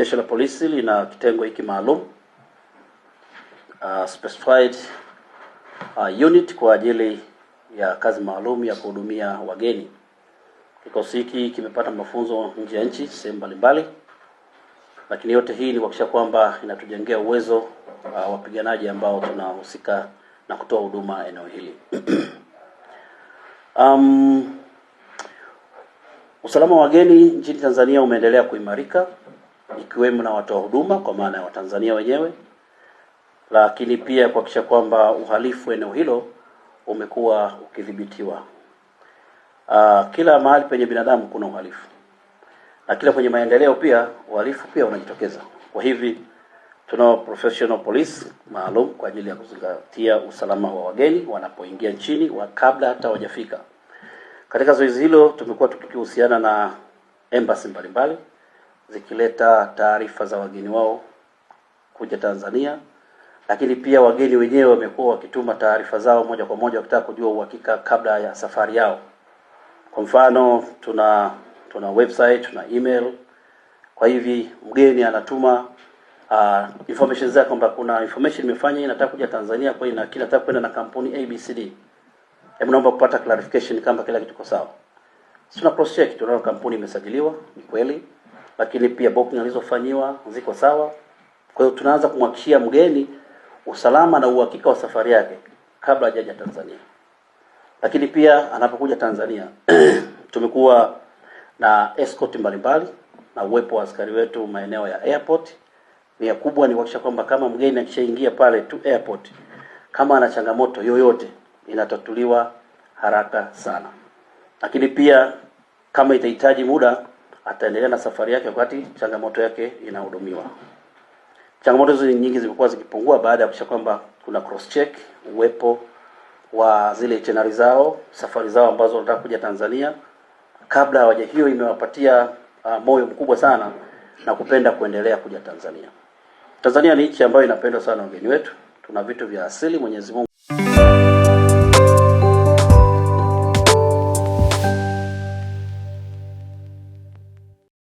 Jeshi la Polisi lina kitengo hiki maalum specified unit kwa ajili ya kazi maalum ya kuhudumia wageni. Kikosi hiki kimepata mafunzo nje ya nchi sehemu mbalimbali, lakini yote hii ni kuhakikisha kwamba inatujengea uwezo wapiganaji ambao tunahusika na kutoa huduma eneo hili. Usalama wa wageni nchini Tanzania umeendelea kuimarika, ikiwemo na watoa huduma kwa maana ya Watanzania wenyewe, lakini pia kuhakikisha kwamba uhalifu eneo hilo umekuwa ukidhibitiwa. Kila mahali penye binadamu kuna uhalifu, na kila kwenye maendeleo pia uhalifu pia unajitokeza. Kwa hivi tunao professional police maalum kwa ajili ya kuzingatia usalama wa wageni wanapoingia nchini kabla hata hawajafika. Katika zoezi hilo tumekuwa tukihusiana na embassy mbalimbali zikileta taarifa za wageni wao kuja Tanzania, lakini pia wageni wenyewe wamekuwa wakituma taarifa zao moja kwa moja wakitaka kujua uhakika kabla ya safari yao. Kwa mfano tuna website, tuna email. Kwa hivi mgeni anatuma information zake kwamba kuna information nimefanya inataka kuja Tanzania, kwa hiyo nataka kwenda na kampuni ABCD. Hebu naomba kupata clarification kama kila kitu kiko sawa. Tuna cross check, tunaona kampuni imesajiliwa ni kweli, lakini pia booking alizofanywa ziko sawa. Kwa hiyo tunaanza kumhakikishia mgeni usalama na uhakika wa safari yake kabla hajaja Tanzania. Lakini pia anapokuja Tanzania tumekuwa na escort mbalimbali na uwepo wa askari wetu maeneo ya airport. Nia kubwa ni kuhakikisha kwamba kama mgeni akishaingia pale tu airport, kama ana changamoto yoyote inatatuliwa haraka sana. Lakini pia kama itahitaji muda ataendelea na safari yake wakati changamoto yake inahudumiwa. Changamoto hizo nyingi zimekuwa zikipungua baada ya kuhakikisha kwamba kuna cross check, uwepo wa zile itinerary zao, safari zao ambazo wanataka kuja Tanzania kabla hawaja. Hiyo imewapatia moyo mkubwa sana na kupenda kuendelea kuja Tanzania. Tanzania ni nchi ambayo inapendwa sana wageni wetu. Tuna vitu vya asili, Mwenyezi Mungu